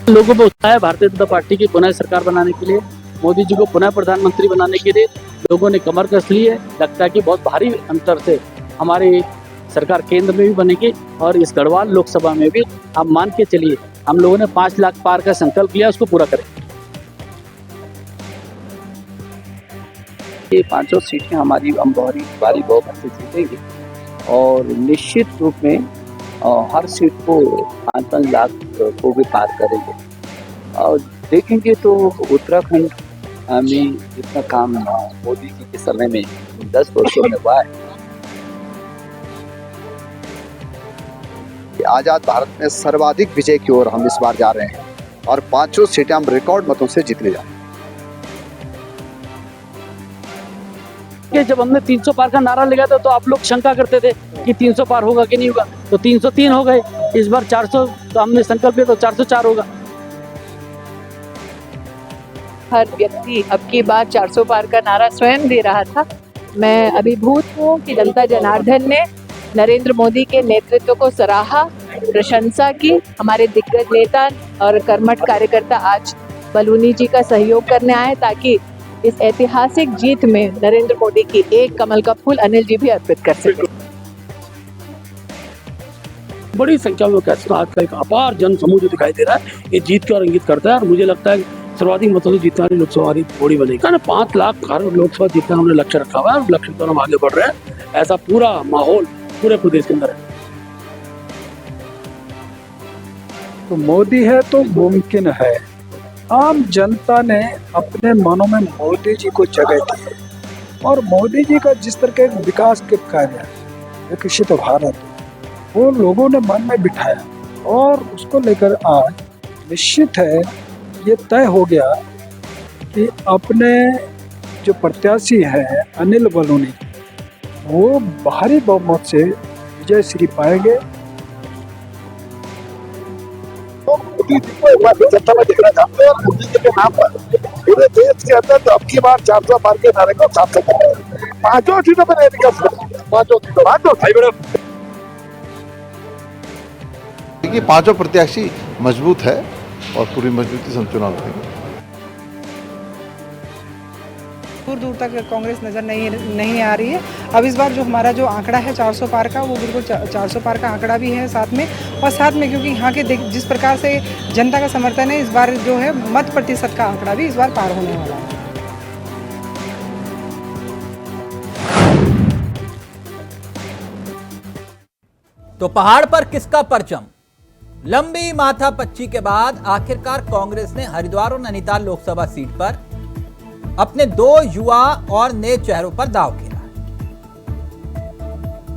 लोगों में उत्साह है भारतीय जनता पार्टी की पुनः सरकार बनाने के लिए, मोदी जी को पुनः प्रधानमंत्री बनाने के लिए लोगों ने कमर कस ली है। लगता है कि बहुत भारी अंतर से हमारी सरकार केंद्र में भी बनेगी और इस गढ़वाल लोकसभा में भी आप मान के चलिए हम लोगों ने 5 लाख पार का संकल्प लिया, उसको पूरा करें। ये 500 सीटें हमारी बारी बहुमत से जीतेंगी और निश्चित रूप में हर सीट को 5-5 लाख को भी पार करेंगे। और देखेंगे तो उत्तराखंड में जितना काम मोदी जी के समय में 10 वर्षों में हुआ है, आजाद भारत में सर्वाधिक विजय की ओर हम इस बार जा रहे हैं और 500 सीटें हम रिकॉर्ड मतों से जीतने जा रहे हैं। कि जब हमने 300 पार का नारा लगाया था तो आप लोग शंका करते थे कि 300 पार होगा कि नहीं होगा, तो 303 हो गए। इस बार 400 तो हमने संकल्प लिया तो 404 होगा। हर व्यक्ति अब की बार 400 पार का नारा स्वयं दे रहा था। मैं अभिभूत हूँ कि जनता जनार्दन ने नरेंद्र मोदी के नेतृत्व को सराहा, प्रशंसा की। हमारे दिग्गज नेता और कर्मठ कार्यकर्ता आज बलूनी जी का सहयोग करने आए ताकि इस ऐतिहासिक जीत में नरेंद्र मोदी की एक कमल का फूल अनिल जी भी अर्पित कर सके। बड़ी संख्या में कैसे आज का एक अपार जन समूह जो दिखाई दे रहा है, ये जीत की ओर इंगित करता है और मुझे लगता है सर्वाधिक मतों से जीतने वाली लोकसभा थोड़ी बनेगी। 5 लाख लोकसभा जीतना हमने लक्ष्य रखा हुआ है और लक्ष्य पर हम आगे बढ़ रहे हैं। ऐसा पूरा माहौल पूरे प्रदेश के अंदर है। तो मोदी है तो मुमकिन है। आम जनता ने अपने मनों में मोदी जी को जगह दी है और मोदी जी का जिस तरह के विकास के कार्य विकसित भारत वो लोगों ने मन में बिठाया और उसको लेकर आज निश्चित है ये तय हो गया कि अपने जो प्रत्याशी है अनिल बलूनी वो भारी बहुमत से विजय श्री पाएंगे। मोदी जी को एक बार फिर सत्ता में देखना चाहते हैं और मोदी जी के नाम पर पूरे देश के अंदर तो अब की बार 400 पार के नारे को सार्थक करेंगे। 5 सीटों पर नहीं निकल सकते, 5 सीटों देखिए 5 प्रत्याशी मजबूत है और पूरी मजबूती से हम चुनाव लड़ेंगे। दूर दूर तक कांग्रेस नज़र नहीं आ रही है। अब इस बार जो हमारा जो आंकड़ा है 400 पार का, वो बिल्कुल 400 पार का आंकड़ा भी है साथ में। और साथ में क्योंकि यहाँ के जिस प्रकार से जनता का समर्थन है, इस बार जो है मत प्रतिशत का आंकड़ा भी इस बार पार होने वाला है। तो पहाड़ पर किसका परचम? लंबी माथापच्ची के बाद आखिरकार कांग्रेस ने हरिद्वार और नैनीताल लोकसभा सीट पर अपने 2 युवा और नए चेहरों पर दांव खेला है।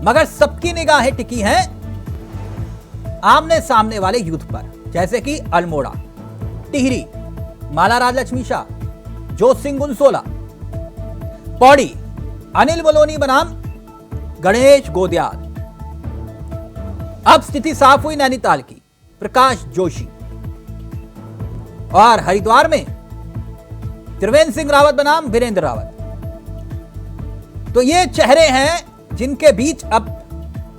मगर सबकी निगाहें टिकी हैं आमने सामने वाले यूथ पर, जैसे कि अल्मोड़ा, टिहरी, माला राजलक्ष्मी शाह, जोत सिंह गुनसोला, पौड़ी, अनिल बलूनी बनाम गणेश गोदियाल। अब स्थिति साफ हुई नैनीताल की, प्रकाश जोशी, और हरिद्वार में त्रिवेंद्र सिंह रावत बनाम वीरेंद्र रावत। तो ये चेहरे हैं जिनके बीच अब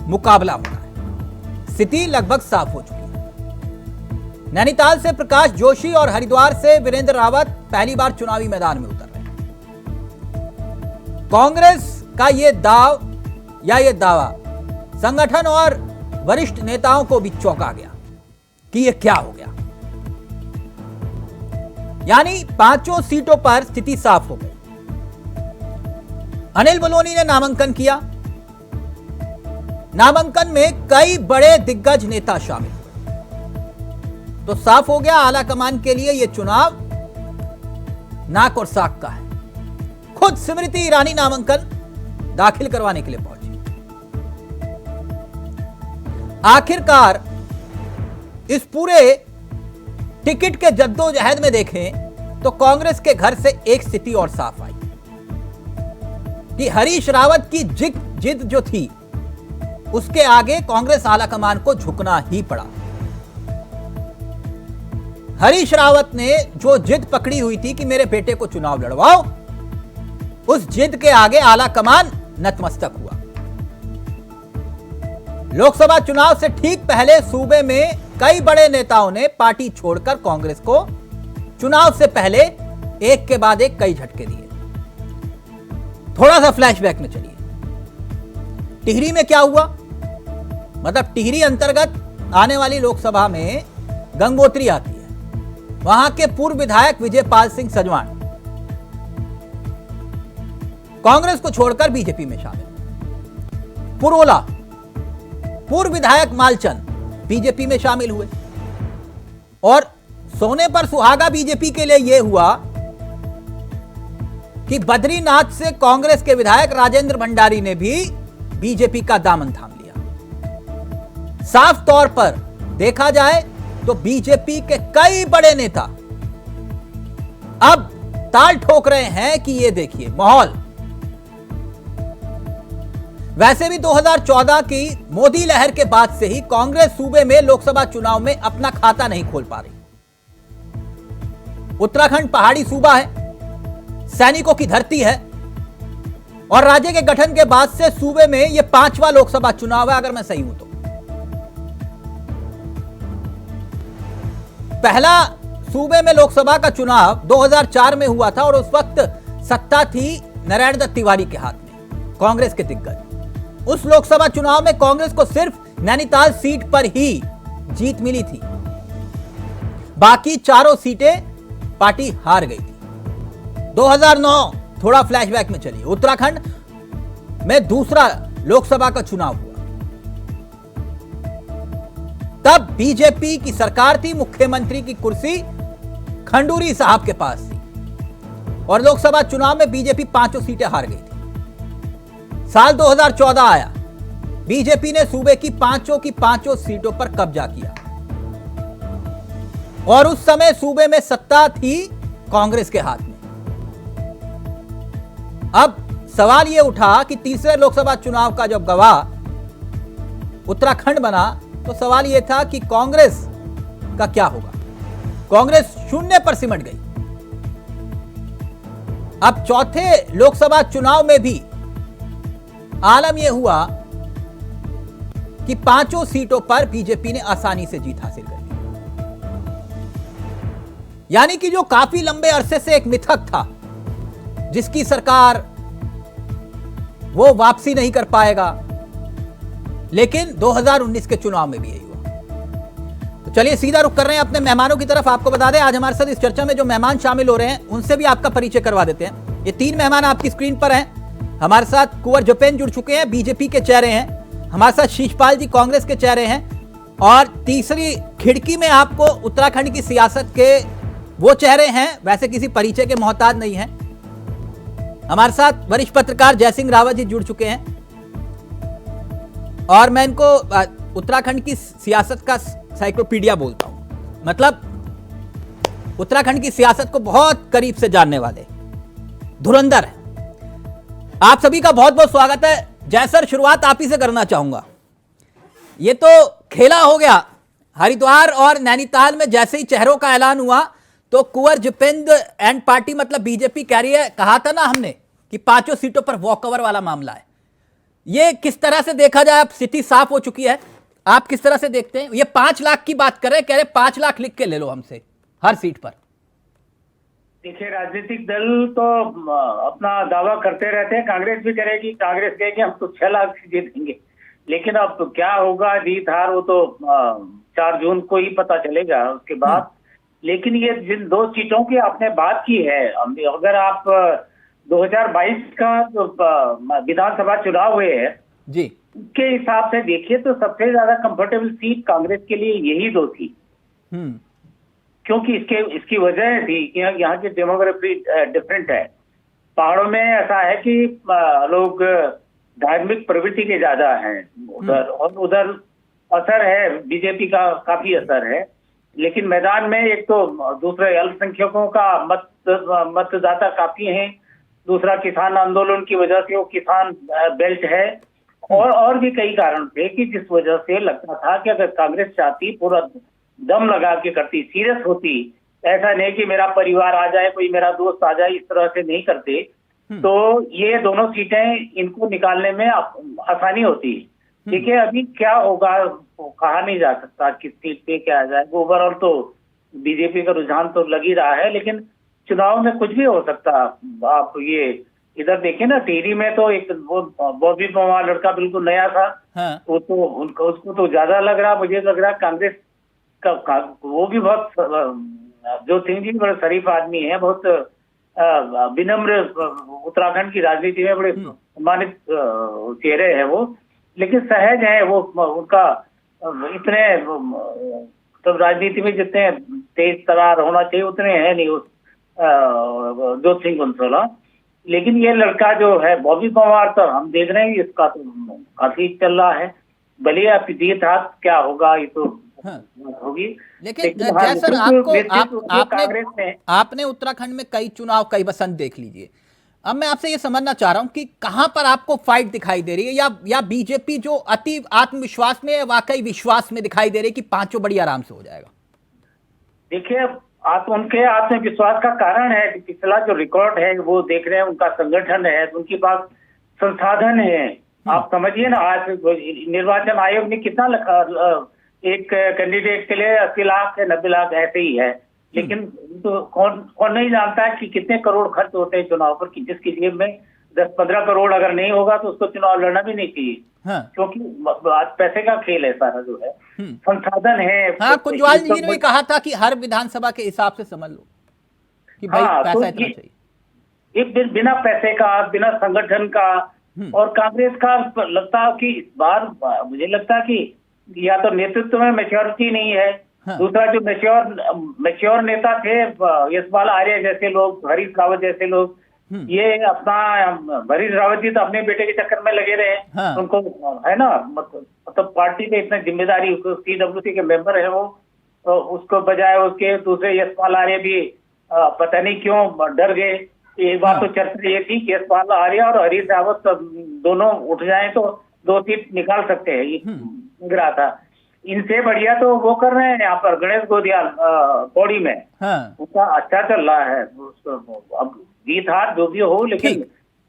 मुकाबला होना है। स्थिति लगभग साफ हो चुकी है। नैनीताल से प्रकाश जोशी और हरिद्वार से वीरेंद्र रावत पहली बार चुनावी मैदान में उतर रहे हैं। कांग्रेस का ये दाव या ये दावा संगठन और वरिष्ठ नेताओं को भी चौंका गया कि ये क्या हो गया। यानी 5 सीटों पर स्थिति साफ हो गई। अनिल बलूनी ने नामांकन किया। नामांकन में कई बड़े दिग्गज नेता शामिल हुए। तो साफ हो गया आला कमान के लिए यह चुनाव नाक और साक का है। खुद स्मृति ईरानी नामांकन दाखिल करवाने के लिए पहुंची। आखिरकार इस पूरे टिकट के जद्दोजहद में देखें तो कांग्रेस के घर से एक स्थिति और साफ आई कि हरीश रावत की जिद जो थी उसके आगे कांग्रेस आलाकमान को झुकना ही पड़ा। हरीश रावत ने जो जिद पकड़ी हुई थी कि मेरे बेटे को चुनाव लड़वाओ, उस जिद के आगे आलाकमान नतमस्तक हुआ। लोकसभा चुनाव से ठीक पहले सूबे में कई बड़े नेताओं ने पार्टी छोड़कर कांग्रेस को चुनाव से पहले एक के बाद एक कई झटके दिए। थोड़ा सा फ्लैशबैक में चलिए। टिहरी में क्या हुआ? मतलब टिहरी अंतर्गत आने वाली लोकसभा में गंगोत्री आती है। वहां के पूर्व विधायक विजयपाल सिंह सजवाण कांग्रेस को छोड़कर बीजेपी में शामिल। पुरोला पूर्व विधायक मालचंद बीजेपी में शामिल हुए। और सोने पर सुहागा बीजेपी के लिए यह हुआ कि बद्रीनाथ से कांग्रेस के विधायक राजेंद्र भंडारी ने भी बीजेपी का दामन थाम लिया। साफ तौर पर देखा जाए तो बीजेपी के कई बड़े नेता अब ताल ठोक रहे हैं कि ये देखिए माहौल। वैसे भी 2014 की मोदी लहर के बाद से ही कांग्रेस सूबे में लोकसभा चुनाव में अपना खाता नहीं खोल पा रही। उत्तराखंड पहाड़ी सूबा है, सैनिकों की धरती है और राज्य के गठन के बाद से सूबे में यह 5वां लोकसभा चुनाव है, अगर मैं सही हूं तो। पहला सूबे में लोकसभा का चुनाव 2004 में हुआ था और उस वक्त सत्ता थी नारायण दत्त तिवारी के हाथ में, कांग्रेस के दिग्गज। उस लोकसभा चुनाव में कांग्रेस को सिर्फ नैनीताल सीट पर ही जीत मिली थी, बाकी चारों सीटें पार्टी हार गई थी। 2009 थोड़ा फ्लैशबैक में चलिए। उत्तराखंड में दूसरा लोकसभा का चुनाव हुआ। तब बीजेपी की सरकार थी, मुख्यमंत्री की कुर्सी खंडूरी साहब के पास थी और लोकसभा चुनाव में बीजेपी 5 सीटें हार गई थी। साल 2014 आया, बीजेपी ने सूबे की 5 सीटों पर कब्जा किया और उस समय सूबे में सत्ता थी कांग्रेस के हाथ में। अब सवाल यह उठा कि तीसरे लोकसभा चुनाव का जब गवाह उत्तराखंड बना तो सवाल यह था कि कांग्रेस का क्या होगा। कांग्रेस शून्य पर सिमट गई। अब चौथे लोकसभा चुनाव में भी आलम यह हुआ कि 5 सीटों पर बीजेपी ने आसानी से जीत हासिल कर ली। यानी कि जो काफी लंबे अरसे से एक मिथक था, जिसकी सरकार वो वापसी नहीं कर पाएगा, लेकिन 2019 के चुनाव में भी यही हुआ। तो चलिए सीधा रुख कर रहे हैं अपने मेहमानों की तरफ। आपको बता दें आज हमारे साथ इस चर्चा में जो मेहमान शामिल हो रहे हैं उनसे भी आपका परिचय करवा देते हैं। ये 3 मेहमान आपकी स्क्रीन पर हैं। हमारे साथ कुंवर जुपेन जुड़ चुके हैं, बीजेपी के चेहरे हैं। हमारे साथ शीशपाल जी कांग्रेस के चेहरे हैं और तीसरी खिड़की में आपको उत्तराखंड की सियासत के वो चेहरे हैं, वैसे किसी परिचय के मोहताज नहीं है। हमारे साथ वरिष्ठ पत्रकार जयसिंह रावत जी जुड़ चुके हैं और मैं इनको उत्तराखंड की सियासत का साइक्लोपीडिया बोलता हूं। मतलब उत्तराखंड की सियासत को बहुत करीब से जानने वाले धुरंधर है। आप सभी का बहुत बहुत स्वागत है। जय सर, शुरुआत आप ही से करना चाहूंगा। ये तो खेला हो गया, हरिद्वार और नैनीताल में जैसे ही चेहरों का ऐलान हुआ तो कुंवर जुपेंद्र एंड पार्टी मतलब बीजेपी कह रही है, कहा था ना हमने कि 5 सीटों पर वॉकओवर वाला मामला है। ये किस तरह से देखा जाए? अब स्थिति साफ हो चुकी है, आप किस तरह से देखते हैं? ये 5 लाख की बात कर रहे, कह रहे 5 लाख लिख के ले लो हमसे हर सीट पर। देखिए, राजनीतिक दल तो अपना दावा करते रहते हैं। कांग्रेस भी करेगी, कांग्रेस कहेगी हम तो 6 लाख सीटें देंगे, लेकिन अब तो क्या होगा जीत हार वो तो 4 जून को ही पता चलेगा उसके बाद। लेकिन ये जिन 2 सीटों की आपने बात की है, अगर आप 2022 का जो विधानसभा चुनाव हुए हैं जी, के हिसाब से देखिए तो सबसे ज्यादा कंफर्टेबल सीट कांग्रेस के लिए यही 2 थी। क्योंकि इसकी वजह थी कि यहाँ की डेमोग्राफी डिफरेंट है। पहाड़ों में ऐसा है कि लोग धार्मिक प्रवृत्ति के ज्यादा हैं उधर, और उधर असर है बीजेपी का, काफी असर है। लेकिन मैदान में एक तो दूसरे अल्पसंख्यकों का मतदाता काफी हैं, दूसरा किसान आंदोलन की वजह से वो किसान बेल्ट है, और भी कई कारण थे कि जिस वजह से लगता था कि अगर कांग्रेस चाहती पूरा दम लगा के करती, सीरियस होती, ऐसा नहीं कि मेरा परिवार आ जाए, कोई मेरा दोस्त आ जाए, इस तरह से नहीं करते, तो ये दोनों सीटें इनको निकालने में आसानी होती। ठीक है, अभी क्या होगा कहा नहीं जा सकता किस सीट पे क्या आ जाएगा। ओवरऑल तो बीजेपी का रुझान तो लग ही रहा है, लेकिन चुनाव में कुछ भी हो सकता। आप ये इधर देखें ना, टिहरी में तो एक वो बॉबी पवार लड़का बिल्कुल नया था। हाँ। वो तो उसको तो ज्यादा लग रहा, मुझे लग रहा कांग्रेस का वो भी बहुत, जो सिंह जी बड़े शरीफ आदमी है, बहुत विनम्र, उत्तराखंड की राजनीति में बड़े सम्मानित चेहरे हैं वो, लेकिन सहज है वो। उनका इतने तो राजनीति में जितने तेज तरार होना चाहिए उतने हैं नहीं उस जोत सिंह गुंसोला। लेकिन ये लड़का जो है बॉबी पवार, तो हम देख रहे हैं इसका तो काफी चल रहा है। भले आप जीत हाथ क्या होगा ये तो होगी, लेकिन हाँ, जैसर कांग्रेस ने आपने उत्तराखंड में कई चुनाव, कई बसंत देख लीजिए। अब मैं आपसे ये समझना चाह रहा हूं कि कहां पर आपको फाइट दिखाई दे रही है, या बीजेपी जो अति आत्मविश्वास में, वाकई विश्वास में दिखाई दे रही है कि पांचों बड़ी आराम से हो जाएगा? देखिए, उनके आत्मविश्वास का कारण है कि पिछला जो रिकॉर्ड है वो देख रहे हैं, उनका संगठन है, उनके पास संसाधन है। आप समझिए ना, आज निर्वाचन आयोग ने कितना लिखा, एक कैंडिडेट के लिए 80 लाख 90 लाख ऐसे ही है, लेकिन तो कौन नहीं जानता है कि कितने करोड़ खर्च होते हैं चुनाव पर, कि जिसकी जेब में 10-15 करोड़ अगर नहीं होगा तो उसको चुनाव लड़ना भी नहीं चाहिए। हाँ। क्योंकि आज पैसे का खेल है सारा, जो है संसाधन है। हाँ, कुंजवाल जी ने भी कहा था कि हर विधानसभा के हिसाब से समझ लो कि भाई पैसा इतना चाहिए। एक बिना पैसे का, बिना संगठन का, और कांग्रेस का लगता है कि इस बार मुझे लगता है कि या तो नेतृत्व में मैच्योरिटी नहीं है। हाँ। दूसरा, जो मैच्योर नेता थे, यशपाल आर्य जैसे लोग, हरीश रावत जैसे लोग, ये अपना हरीश रावत जी तो अपने बेटे के चक्कर में लगे रहे। हाँ। उनको है ना, मतलब पार्टी में इतनी जिम्मेदारी, CWC के मेंबर है वो, तो उसको बजाय उसके दूसरे यशपाल आर्य भी पता नहीं क्यों डर गए। एक बार तो चर्चा ये थी कि यशपाल आर्य और हरीश रावत दोनों उठ जाएं तो 2 सीट निकाल सकते हैं, ये लग रहा था। इनसे बढ़िया तो वो कर रहे हैं यहाँ पर गणेश गोदियाल पौड़ी में। हाँ। उसका अच्छा चल रहा है। अब जीत हार जो भी हो, लेकिन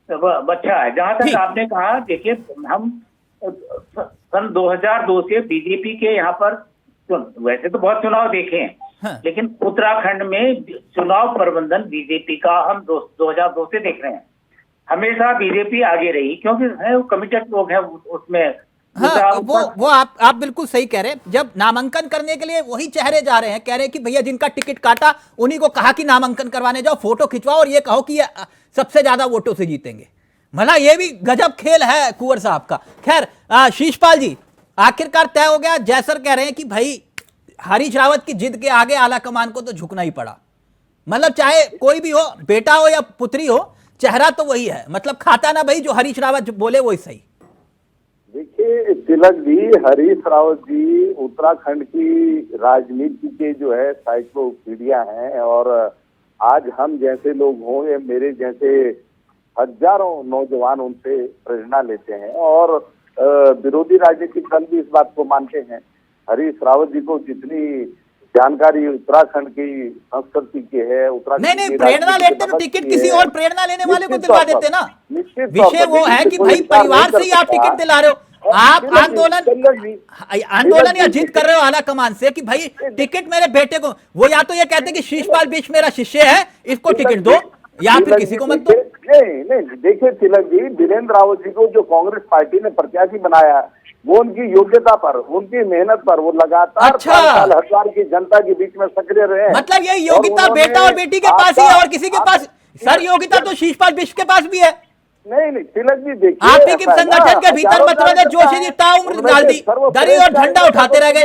अच्छा है। जहां तक आपने कहा, देखिए हम सन 2002 से बीजेपी के यहाँ पर, वैसे तो बहुत चुनाव देखे हैं। हाँ। लेकिन उत्तराखंड में चुनाव प्रबंधन बीजेपी का हम 2002 से देख रहे हैं। हमेशा बीजेपी आगे रही, क्योंकि वो कमिटेड लोग हैं उसमें। हाँ, वो आप बिल्कुल सही कह रहे हैं। जब नामांकन करने के लिए वही चेहरे जा रहे हैं, कह रहे हैं कि भैया जिनका टिकट काटा उन्हीं को कहा कि नामांकन करवाने जाओ, फोटो खिंचवाओ और ये कहो कि ये सबसे ज्यादा वोटों से जीतेंगे। भला ये भी गजब खेल है कुंवर साहब का। खैर, शीशपाल जी, आखिरकार तय हो गया। जैसर कह रहे हैं कि भाई हरीश रावत की जिद के आगे आला कमान को तो झुकना ही पड़ा। मतलब चाहे कोई भी हो, बेटा हो या पुत्री हो, चेहरा तो वही है। मतलब खाता ना भाई, जो हरीश रावत बोले वही सही। देखिए तिलक जी, हरीश रावत जी उत्तराखंड की राजनीति के जो है साइक्लोपीडिया हैं, और आज हम जैसे लोग हों या मेरे जैसे हजारों नौजवान उनसे प्रेरणा लेते हैं, और विरोधी राजनीतिक दल भी इस बात को मानते हैं। हरीश रावत जी को जितनी जानकारी उत्तराखंड की संस्कृति की है, उत्तराखंड नहीं प्रेरणा लेते तो टिकट किसी और प्रेरणा लेने वाले को दिलवा देते ना। विषय वो है कि भाई परिवार से ही आप टिकट दिला रहे हो। आप आंदोलन या जिद कर रहे हो आला कमान से कि भाई टिकट मेरे बेटे को, वो या तो ये कहते हैं कि शीशपाल बिष्ट मेरा शिष्य है, इसको टिकट दो, या फिर किसी को मत दो। नहीं, देखिए तिलक जी, वीरेंद्र रावत जी को जो कांग्रेस पार्टी ने प्रत्याशी बनाया, वो उनकी योग्यता पर, उनकी मेहनत पर, वो लगातार हरिद्वार की जनता के बीच में सक्रिय रहे। मतलब ये योग्यता बेटा और बेटी के पास ही है और किसी के पास? सर, योग्यता तो शीशपाल बिष्ट के पास भी है। नहीं तिलक जी, देखिए आप ही के संगठन के भीतर मतलब जोशी जी ताउम्र डाल दी, दरी और झंडा उठाते रह गए।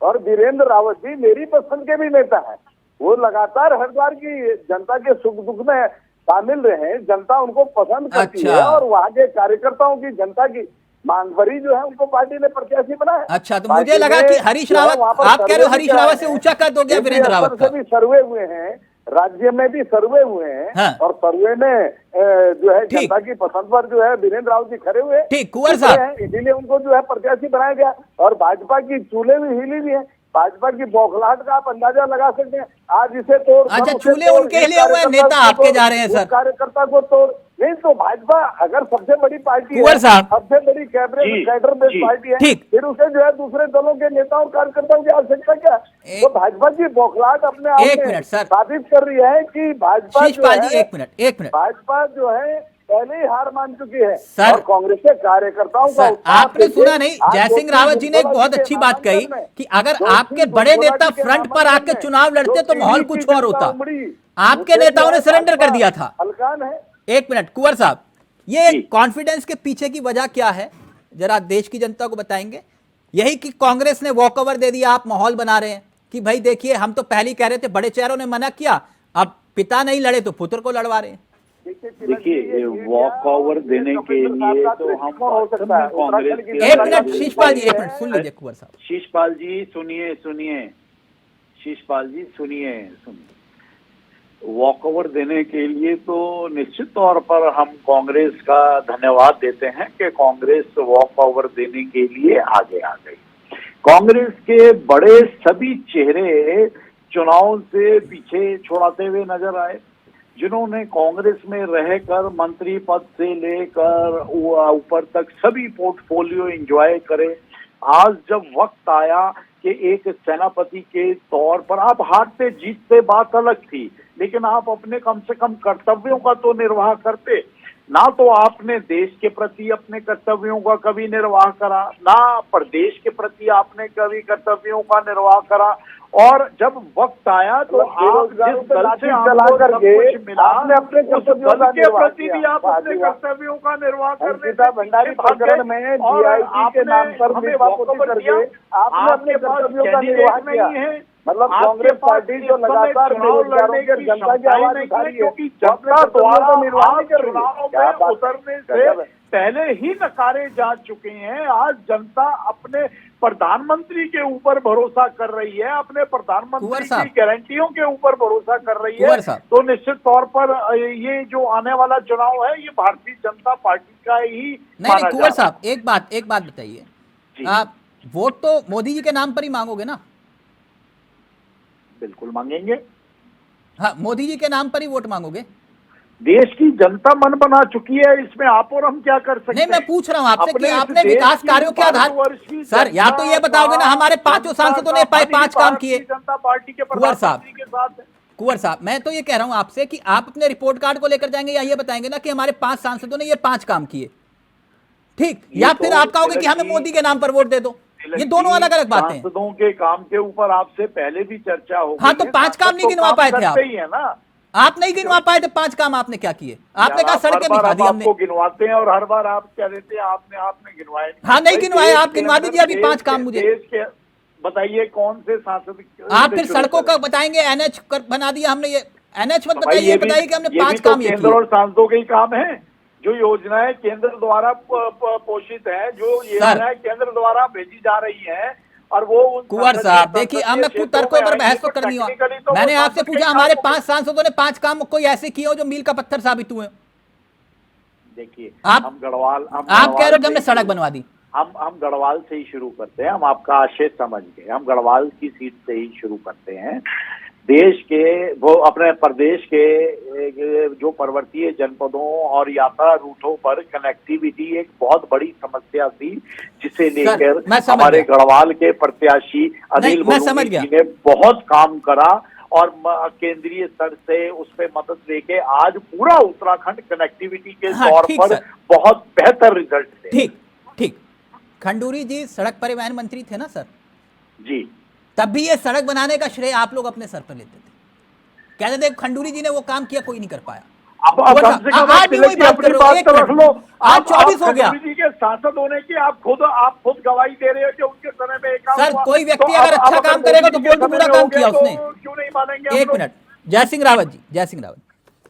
और वीरेंद्र रावत जी मेरी पसंद के भी नेता है। वो लगातार हरिद्वार की जनता के सुख दुख में शामिल रहे, जनता उनको पसंद करती है, और वहाँ के कार्यकर्ताओं की, जनता की मांग पर ही जो है उनको पार्टी ने प्रत्याशी बनाया। अच्छा, तो मुझे लगा कि हरीश रावत, आप कह रहे हो हरीश रावत से ऊंचा कर दोगे वीरेंद्र रावत का। भी सर्वे हुए हैं, राज्य में भी सर्वे हुए हैं। हाँ। और सर्वे में जो है जनता की पसंद पर जो है वीरेंद्र रावत जी खड़े हुए। ठीक, कुंवर साहब, इसीलिए उनको जो है प्रत्याशी बनाया गया। और भाजपा की चूल्हे भी हिली भी है, भाजपा की बौखलाहट का आप अंदाजा लगा सकते हैं। आज इसे तोड़, अच्छा चूल्हे उनके लिए हुए, नेता आपके जा रहे हैं सर, कार्यकर्ता को तोड़, नहीं तो भाजपा अगर सबसे बड़ी पार्टी कुंवर है, साहब। सबसे बड़ी कैडर बेस्ड पार्टी है, ठीक। फिर उसे जो है दूसरे दलों के नेताओं कार्यकर्ताओं की आवश्यकता क्या? तो भाजपा की बौखलाहट अपने आप एक में मिनट सर। साबित कर रही है कि भाजपा शिषपाल जो जी है, एक मिनट भाजपा जो है पहले ही हार मान चुकी है सर। और कांग्रेस के कार्यकर्ताओं का सर उत्साह आपने देखिए, सुना नहीं, आज जयसिंह रावत जी ने एक बहुत अच्छी बात कही कि अगर आपके बड़े नेता फ्रंट पर आके चुनाव लड़ते तो माहौल कुछ और होता। आपके नेताओं ने सरेंडर कर दिया था। हल्कान है। एक मिनट कुंवर साहब, ये कॉन्फिडेंस के पीछे की वजह क्या है, जरा देश की जनता को बताएंगे? यही कि कांग्रेस ने वॉक ओवर दे दिया, आप माहौल बना रहे हैं कि भाई देखिए हम तो पहले ही कह रहे थे, बड़े चेहरों ने मना किया, अब पिता नहीं लड़े तो पुत्र को लड़वा रहे हैं। देखिए वॉक ओवर देने के लिए तो हम कांग्रेस के एक मिनट शिषपाल जी, एक मिनट सुन लीजिए कुंवर साहब। शिषपाल जी सुनिए शिषपाल जी सुनिए वॉक ओवर देने के लिए तो निश्चित तौर पर हम कांग्रेस का धन्यवाद देते हैं कि कांग्रेस वॉक ओवर देने के लिए आगे आ गई। कांग्रेस के बड़े सभी चेहरे चुनाव से पीछे छोड़ाते हुए नजर आए, जिन्होंने कांग्रेस में रहकर मंत्री पद से लेकर ऊपर तक सभी पोर्टफोलियो एंजॉय करे। आज जब वक्त आया कि एक सेनापति के तौर पर आप हारते जीतते बात अलग थी, लेकिन आप अपने कम से कम कर्तव्यों का तो निर्वाह करते ना। तो आपने देश के प्रति अपने कर्तव्यों का कभी निर्वाह करा ना, प्रदेश के प्रति आपने कभी कर्तव्यों का निर्वाह करा। और जब वक्त आया तो आप जिस दल से आपको सब कुछ मिला, अपने कर्तव्यों दल के प्रति भी आप अपने कर्तव्यों का निर्वाह करने से भंडारी प्रकरण में GIT के नाम पर आपने अपने कर्तव्यों का निर्वाह किया। मतलब कांग्रेस पार्टी जो लगातार बेरोजगारों के जनता की आवाज उठा रही है, क्योंकि जनता द्वारा चुनाव में उतरने से पहले ही नकारे जा चुके हैं। आज जनता अपने प्रधानमंत्री के ऊपर भरोसा कर रही है, अपने प्रधानमंत्री की गारंटियों के ऊपर भरोसा कर रही है। तो निश्चित तौर पर ये जो आने वाला चुनाव है ये भारतीय जनता पार्टी का ही नहीं। कुंवर साहब एक बात बताइए, आप वोट तो मोदी जी के नाम पर ही मांगोगे ना? बिल्कुल मांगेंगे। हाँ, मोदी जी के नाम पर ही वोट मांगोगे? देश की जनता मन बना चुकी है, इसमें आप और हम क्या कर सकते हैं? नहीं, मैं पूछ रहा हूं आपसे कि आपने विकास कार्यों के आधार सर या तो ये बताओगे ना हमारे 5 सांसदों ने 5 काम किए जनता पार्टी के प्रधानमंत्री के साथ। कुंवर साहब मैं तो ये कह रहा हूं आपसे कि आप अपने रिपोर्ट कार्ड को लेकर जाएंगे या ये बताएंगे ना कि हमारे 5 सांसदों ने ये 5 काम किए, ठीक? या फिर आप कहोगे कि हमें मोदी के नाम पर वोट दे दो? ये दोनों अलग अलग बातें हैं। सांसदों के काम के ऊपर आपसे पहले भी चर्चा हो गई। हाँ तो 5 काम नहीं गिनवा पाए थे आप नहीं गिनवा पाए थे 5 काम आपने क्या किए? आपने कहा सड़कें बिछा दी हमने। आपको गिनवाते हैं और हर बार आप कह देते हैं आपने गिनवाए। हाँ नहीं गिनवाए, आप गिनवा दीजिए अभी 5 काम मुझे। देश के बताइए कौन से सांसद? आप फिर सड़कों का बताएंगे, NH बना दिया हमने, ये NH मत बताइए, ये बताइए कि हमने 5 काम ये किए। केंद्र और सांसदों के ही काम है, जो योजनाएं केंद्र द्वारा पोषित है, जो योजनाएं केंद्र द्वारा भेजी जा रही है। और वो कुंवर साहब देखिए, अब मैं कुछ तर्कों पर बहस तो करनी हो, मैंने आपसे पूछा हमारे 5 सांसदों ने 5 काम कोई ऐसे किए हो जो मील का पत्थर साबित हुए? देखिए आप हम गढ़वाल आप कह रहे हो कि हमने सड़क बनवा दी। हम गढ़वाल से ही शुरू करते हैं, हम आपका आशय समझ गए। हम गढ़वाल की सीट से ही शुरू करते हैं। देश के वो अपने प्रदेश के जो पर्वतीय जनपदों और यात्रा रूटों पर कनेक्टिविटी एक बहुत बड़ी समस्या थी, जिसे लेकर हमारे गढ़वाल के प्रत्याशी अनिल बलूनी जी ने बहुत काम करा और केंद्रीय स्तर से उस पर मदद लेके आज पूरा उत्तराखंड कनेक्टिविटी के तौर पर बहुत बेहतर रिजल्ट थे। ठीक। खंडूरी जी सड़क परिवहन मंत्री थे ना सर? जी। तब भी ये सड़क बनाने का श्रेय आप लोग अपने सर पर लेते थे, कहते थे खंडूरी जी ने वो काम किया, कोई नहीं कर पाया। आज भी वही बात कर रख लो। आज 24 हो गया। खंडूरी के सांसद होने की आप खुद गवाही दे रहे हो कि उनके समय में एक सर कोई व्यक्ति अगर अच्छा काम करेगा तो बोल पूरा काम किया उसने। क्यों नहीं मानेंगे? एक मिनट, जयसिंह रावत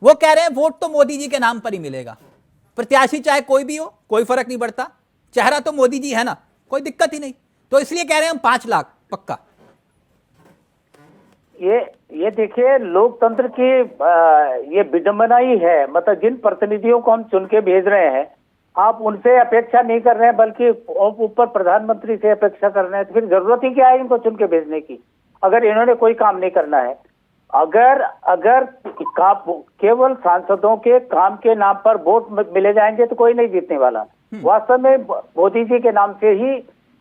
वो कह रहे हैं वोट तो मोदी जी के नाम पर ही मिलेगा, प्रत्याशी चाहे कोई भी हो कोई फर्क नहीं पड़ता, चेहरा तो मोदी जी है ना, कोई दिक्कत ही नहीं, तो इसलिए कह रहे हैं हम 5 लाख पक्का। ये देखिए लोकतंत्र की ये विडंबना ही है। मतलब जिन प्रतिनिधियों को हम चुन के भेज रहे हैं, आप उनसे अपेक्षा नहीं कर रहे हैं, बल्कि ऊपर प्रधानमंत्री से अपेक्षा कर रहे हैं, तो फिर जरूरत ही क्या है इनको चुन के भेजने की, अगर इन्होंने कोई काम नहीं करना है। अगर अगर केवल सांसदों के काम के नाम पर वोट मिले जाएंगे तो कोई नहीं जीतने वाला। वास्तव में मोदी जी के नाम से ही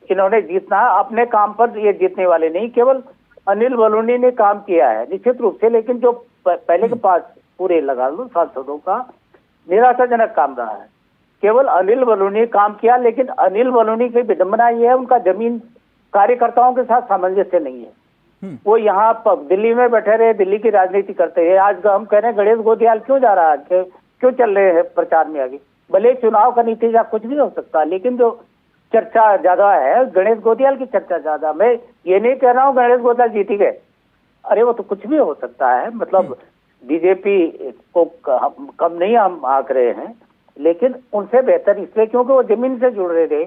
इन्होंने जीतना है, अपने काम पर ये जीतने वाले नहीं। केवल अनिल बलूनी ने काम किया है निश्चित रूप से, लेकिन जो पहले के पास पूरे लगा लो सांसदों का निराशाजनक काम रहा है। केवल अनिल बलूनी काम किया, लेकिन अनिल बलूनी की विडंबना ये है उनका जमीन कार्यकर्ताओं के साथ सामंजस्य नहीं है। वो यहाँ दिल्ली में बैठे रहे, दिल्ली की राजनीति करते हैं। आज हम कह रहे हैं गणेश गोदियाल क्यों जा रहा है, क्यों चल रहे हैं प्रचार में आगे। भले चुनाव का नतीजा कुछ भी हो सकता, लेकिन जो चर्चा ज्यादा है गणेश गोदियाल की चर्चा ज्यादा। मैं ये नहीं कह रहा हूँ गणेश गोदियाल जीती गए, अरे वो तो कुछ भी हो सकता है। मतलब बीजेपी को कम नहीं हम आंक रहे हैं, लेकिन उनसे बेहतर इसलिए क्योंकि वो जमीन से जुड़ रहे थे।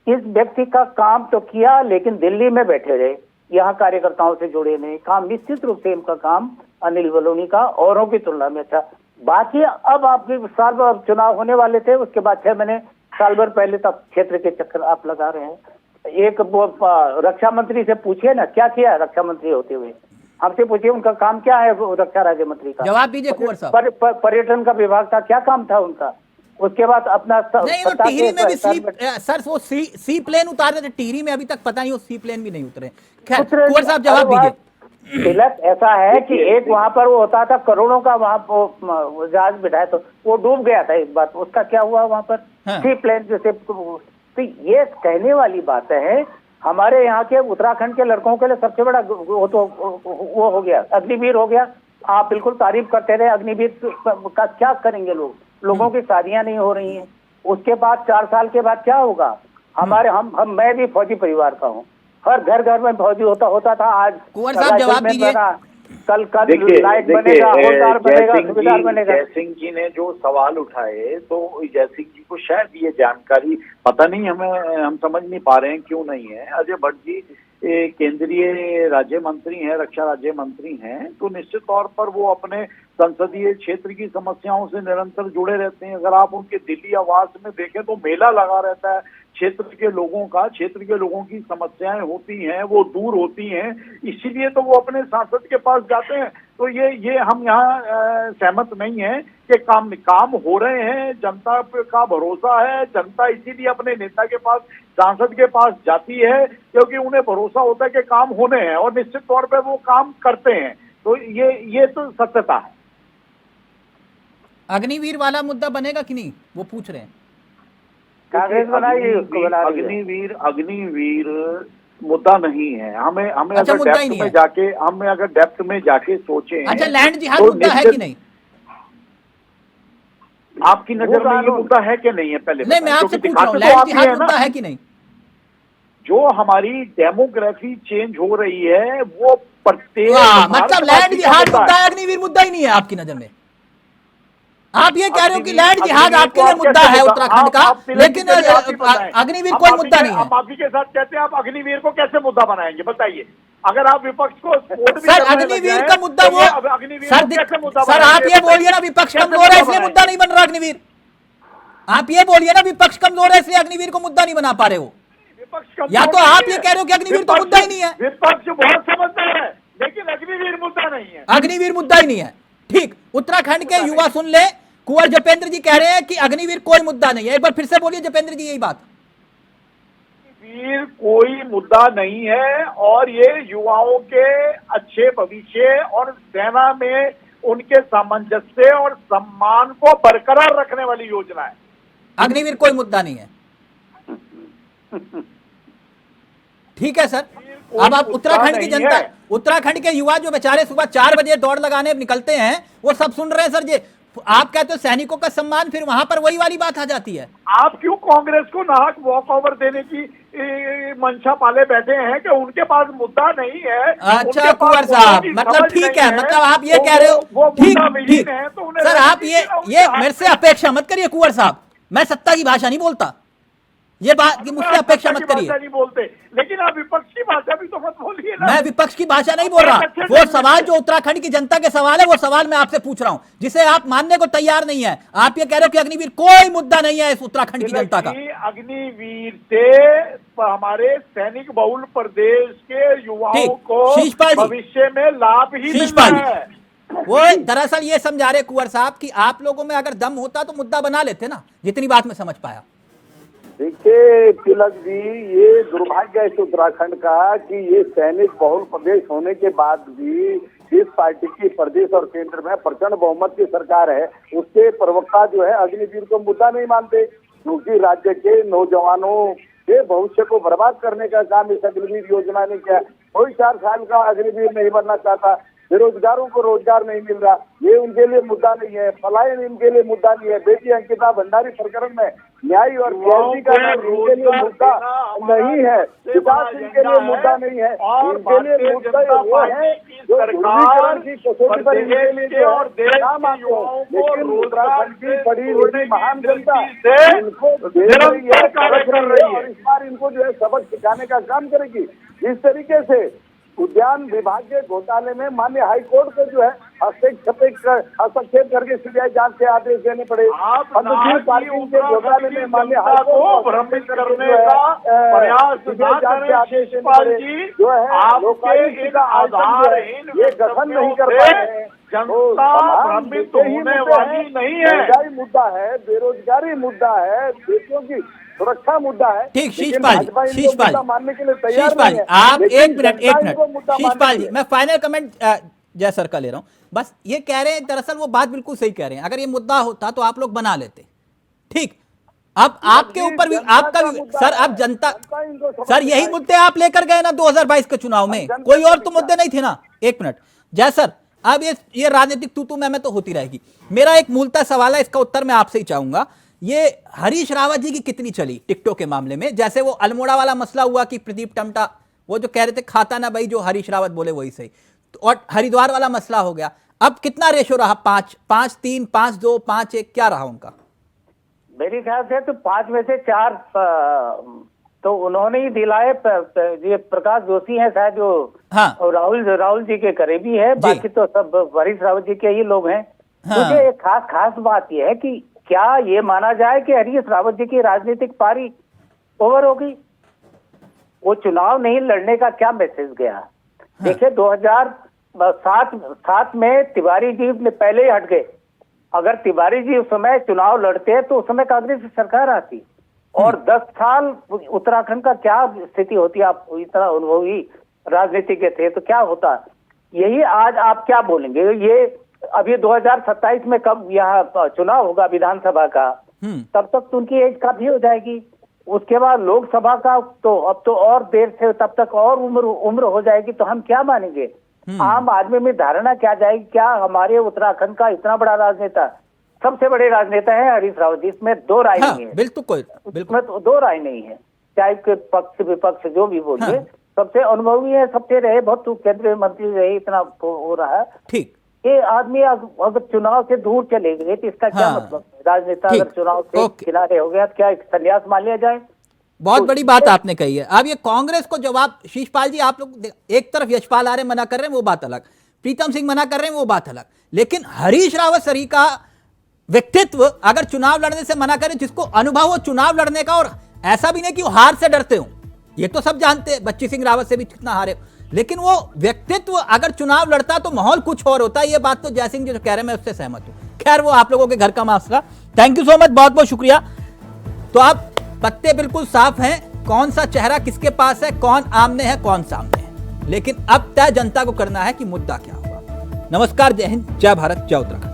इस व्यक्ति का काम तो किया, लेकिन दिल्ली में बैठे रहे, यहाँ कार्यकर्ताओं से जुड़े नहीं। काम निश्चित रूप से इनका काम अनिल बलूनी का औरों की तुलना में अच्छा। बाकी अब आपके साल भर चुनाव होने वाले थे, उसके बाद 6 महीने साल भर पहले तक क्षेत्र के चक्कर आप लगा रहे हैं। एक वो रक्षा मंत्री से पूछिए ना क्या किया रक्षा मंत्री होते हुए, हमसे पूछिए उनका काम क्या है रक्षा राज्य मंत्री का। जवाब दीजिए कुंवर साहब। पर्यटन का विभाग का क्या काम था उनका। उसके बाद अपना नहीं, वो टिहरी में भी सर वो सी प्लेन उतार रहे थे टिहरी में, अभी तक पता नहीं वो सी प्लेन भी नहीं उतरे। खैर कुंवर साहब जवाब दीजिए। तिलक ऐसा है कि एक वहां पर वो होता था करोड़ों का वहां जहाज बिठाया, तो वो डूब गया था इस बार, उसका क्या हुआ वहां पर। सी प्लेन जैसे, तो ये कहने वाली बात है। हमारे यहाँ के उत्तराखंड के लड़कों के लिए सबसे बड़ा वो हो गया अग्निवीर हो गया। आप बिल्कुल तारीफ करते रहे, अग्निवीर का क्या करेंगे लोगों की शादियां नहीं हो रही हैं। उसके बाद 4 साल के बाद क्या होगा। हमारे मैं भी फौजी परिवार का हूँ, हर घर में फौजी होता था। आज कुंवर साहब जवाब दीजिए। कल लाइट बनेगा, होलदार बनेगा, सुबेदार बनेगा। जय सिंह जी ने जो सवाल उठाए, तो जय सिंह जी को शायद ये जानकारी पता नहीं, हम समझ नहीं पा रहे हैं क्यों नहीं है। अजय भट्ट जी केंद्रीय राज्य मंत्री हैं, रक्षा राज्य मंत्री हैं, तो निश्चित तौर पर वो अपने संसदीय क्षेत्र की समस्याओं से निरंतर जुड़े रहते हैं। अगर आप उनके दिल्ली आवास में देखें तो मेला लगा रहता है क्षेत्र के लोगों की समस्याएं होती हैं, वो दूर होती हैं, इसीलिए तो वो अपने सांसद के पास जाते हैं। तो ये हम यहाँ सहमत नहीं है कि काम हो रहे हैं, जनता का भरोसा है, जनता इसीलिए अपने नेता के पास, सांसद के पास जाती है क्योंकि उन्हें भरोसा होता है कि काम होने हैं, और निश्चित तौर पर वो काम करते हैं। तो ये तो सत्यता है। अग्निवीर वाला मुद्दा बनेगा कि नहीं, वो पूछ रहे हैं। कांग्रेस बनाई अग्निवीर मुद्दा नहीं है। हमें अच्छा, अगर डेप्थ में जाके सोचें। अच्छा, लैंड जिहाद मुद्दा है कि नहीं आपकी नजर में? ये मुद्दा है कि नहीं है पहले नहीं, मैं आपसे पूछ रहा हूं, लैंड जिहाद मुद्दा है कि नहीं। जो हमारी डेमोग्राफी चेंज हो रही है वो प्रत्येक, मतलब लैंड जिहाद मुद्दा है, अग्निवीर मुद्दा ही नहीं है आपकी नजर में। आप ये कह रहे हो कि लैंड जिहाद आपके लिए मुद्दा है उत्तराखंड का, लेकिन अग्निवीर कोई मुद्दा नहीं है। आप माफी के साथ कहते हैं, आप अग्निवीर को कैसे मुद्दा बनाएंगे बताइए। अगर आप विपक्ष को सर अग्निवीर का मुद्दा वो सर आप ये बोलिए ना विपक्ष कमजोर है इसलिए मुद्दा नहीं बन रहा अग्निवीर। आप ये बोलिए ना विपक्ष कमजोर है इसलिए अग्निवीर को मुद्दा नहीं बना पा रहे हो। या तो आप ये कह रहे हो कि अग्निवीर तो मुद्दा ही नहीं है। विपक्ष बहुत समझदार है लेकिन अग्निवीर मुद्दा नहीं है। अग्निवीर मुद्दा ही नहीं है। ठीक, उत्तराखंड के युवा सुन ले, कुंवर जपेंद्र जी कह रहे हैं कि अग्निवीर कोई मुद्दा नहीं है। एक बार फिर से बोलिए जपेंद्र जी यही बात। अग्निवीर कोई मुद्दा नहीं है और ये युवाओं के अच्छे भविष्य और सेना में उनके सामंजस्य और सम्मान को बरकरार रखने वाली योजना है। अग्निवीर कोई मुद्दा नहीं है। ठीक है सर। अब आप उत्तराखंड की जनता, उत्तराखंड के युवा जो बेचारे सुबह 4 बजे दौड़ लगाने निकलते हैं वो सब सुन रहे हैं सर जी। आप कहते हो सैनिकों का सम्मान, फिर वहां पर वही वाली बात आ जाती है। आप क्यों कांग्रेस को नाहक वॉक ओवर देने की मंशा पाले बैठे हैं कि उनके पास मुद्दा नहीं है। अच्छा कुंवर साहब, मतलब ठीक है, मतलब आप ये कह रहे हो ठीक सर, आप ये मेरे से अपेक्षा मत करिए कुंवर साहब, मैं सत्ता की भाषा नहीं बोलता। ये बात की मुझसे अपेक्षा मत करिए। नहीं बोलते, लेकिन आप विपक्ष की भाषा भी तो मत बोलिए ना। मैं विपक्ष की भाषा नहीं बोल रहा, वो सवाल जो उत्तराखंड की जनता के सवाल है वो सवाल मैं आपसे पूछ रहा हूं, जिसे आप मानने को तैयार नहीं है। आप ये कह रहे हो कि अग्निवीर कोई मुद्दा नहीं है इस उत्तराखंड की जनता का। अग्निवीर से हमारे सैनिक बहुल प्रदेश के युवाओं को भविष्य में लाभ ही मिलता है। वो दरअसल ये समझा रहे कुंवर साहब कि आप लोगों में अगर दम होता तो मुद्दा बना लेते ना, जितनी बात मैं समझ पाया। देखिए तिलक जी, ये दुर्भाग्य है इस उत्तराखंड का कि ये सैनिक बहुल प्रदेश होने के बाद भी जिस पार्टी की प्रदेश और केंद्र में प्रचंड बहुमत की सरकार है, उसके प्रवक्ता जो है अग्निवीर को मुद्दा नहीं मानते, क्योंकि राज्य के नौजवानों के भविष्य को बर्बाद करने का काम इस अग्निवीर योजना ने किया। कोई 4 साल का अग्निवीर नहीं बनना चाहता, बेरोजगारों को रोजगार नहीं मिल रहा, ये उनके लिए मुद्दा नहीं है। पलायन इनके लिए मुद्दा नहीं है। बेटी अंकिता भंडारी प्रकरण में न्याय और पीएचडी का इनके लिए मुद्दा नहीं है। विकास इनके लिए मुद्दा नहीं है। इनके लिए मुद्दा वो है जो ध्रुवीकरण की कसौटी पर इनके लिए जो काम आते हैं। लेकिन उत्तराखंड की बड़ी बड़ी महान जनता इनको और इस बार इनको जो है सबक सिखाने का काम करेगी। इस तरीके से उद्यान विभाग के घोटाले में माननीय हाई कोर्ट को जो है हस्तक्षेप करके सीबीआई जांच के आदेश देने पड़े। पार्किंग के घोटाले में माननीय हाई कोर्ट को भ्रमित करने का प्रयास जांच के आदेश देने पड़े। जो है लोकायुक्त का आधार ये गठन नहीं कर पाए हैं। जनता भ्रमित होने वाली नहीं है। महंगाई मुद्दा है, बेरोजगारी मुद्दा है, बेटियों की सुरक्षा मुद्दा है। ठीक, शीशपाल जी मानने के लिए तैयार नहीं है। आप एक मिनट शीशपाल जी, मैं फाइनल कमेंट जय सर का ले रहा हूं। बस ये कह रहे हैं, दरअसल वो बात बिल्कुल सही कह रहे हैं, अगर ये मुद्दा होता तो आप लोग बना लेते। ठीक, अब आपके ऊपर भी आपका भी सर, अब जनता सर यही मुद्दे आप लेकर गए ना 2022 के चुनाव में, कोई और तो मुद्दे नहीं थे ना। एक मिनट जय सर, अब ये राजनीतिक तू मैं तो होती रहेगी। मेरा एक मूलतः सवाल है, इसका उत्तर मैं आपसे ही चाहूंगा। ये हरीश रावत जी की कितनी चली टिकटॉक के मामले में? जैसे वो अल्मोड़ा वाला मसला हुआ कि प्रदीप टमटा वो जो कह रहे थे खाता ना भाई, जो हरीश रावत बोले वही सही, और हरिद्वार वाला मसला हो गया। अब कितना रेशो रहा? 5-3, 5-2, 5-1 क्या रहा उनका? मेरे ख्याल से तो 5 में से 4 तो उन्होंने ही दिलाए। ये प्रकाश जोशी है शायद जो, हाँ, और राहुल जी के करीबी है, बाकी तो सब हरीश रावत जी के ही लोग हैं। हाँ। मुझे एक खास बात यह है कि क्या ये माना जाए कि हरीश रावत जी की राजनीतिक पारी ओवर हो गई? वो चुनाव नहीं लड़ने का क्या मैसेज गया? हाँ। देखिए 2007 में तिवारी जी ने पहले ही हट गए। अगर तिवारी जी उस समय चुनाव लड़ते तो उस समय कांग्रेस की सरकार आती, और 10 साल उत्तराखंड का क्या स्थिति होती? आप इतना अनुभवी राजनीतिज्ञ थे तो क्या होता? यही आज आप क्या बोलेंगे? ये अभी 2027 में कब यहाँ चुनाव होगा विधानसभा का, तब तक तो उनकी एज काफी हो जाएगी। उसके बाद लोकसभा का तो अब तो और देर से, तब तक और उम्र हो जाएगी। तो हम क्या मानेंगे? आम आदमी में धारणा क्या जाएगी? क्या हमारे उत्तराखंड का इतना बड़ा राजनेता, सबसे बड़े राजनेता है हरीश रावत जी, इसमें 2 राय नहीं है। बिल्कुल, इसमें तो 2 राय नहीं है, चाहे के पक्ष विपक्ष जो भी बोलिए। सबसे अनुभवी है, सबसे रहे, बहुत केंद्रीय मंत्री रहे, इतना हो रहा है। ठीक, ये आदमी अगर चुनाव से दूर चले गए तो इसका क्या मतलब? राजनेता अगर चुनाव से किनारे हो गया तो क्या संन्यास मान लिया जाए? बहुत बड़ी बात आपने कही है। अब ये कांग्रेस को जवाब, शीशपाल जी आप लोग एक तरफ यशपाल आर्य मना कर रहे हैं वो बात अलग, प्रीतम सिंह मना कर रहे हैं वो बात अलग, लेकिन हरीश रावत सरी का व्यक्तित्व अगर चुनाव लड़ने से मना करे, जिसको अनुभव हो चुनाव लड़ने का, और ऐसा भी नहीं कि वो हार से डरते हो, ये तो सब जानते हैं, बच्ची सिंह रावत से भी कितना हारे, लेकिन वो व्यक्तित्व अगर चुनाव लड़ता तो माहौल कुछ और होता है। ये बात तो जयसिंह जी जो कह रहे हैं मैं उससे सहमत हूं। खैर वो आप लोगों के घर का मसला। थैंक यू सो मच, बहुत बहुत शुक्रिया। तो अब पत्ते बिल्कुल साफ हैं, कौन सा चेहरा किसके पास है, कौन आमने है कौन सामने है, लेकिन अब तय जनता को करना है कि मुद्दा क्या होगा। नमस्कार, जय हिंद, जय भारत, जय उत्तराखंड।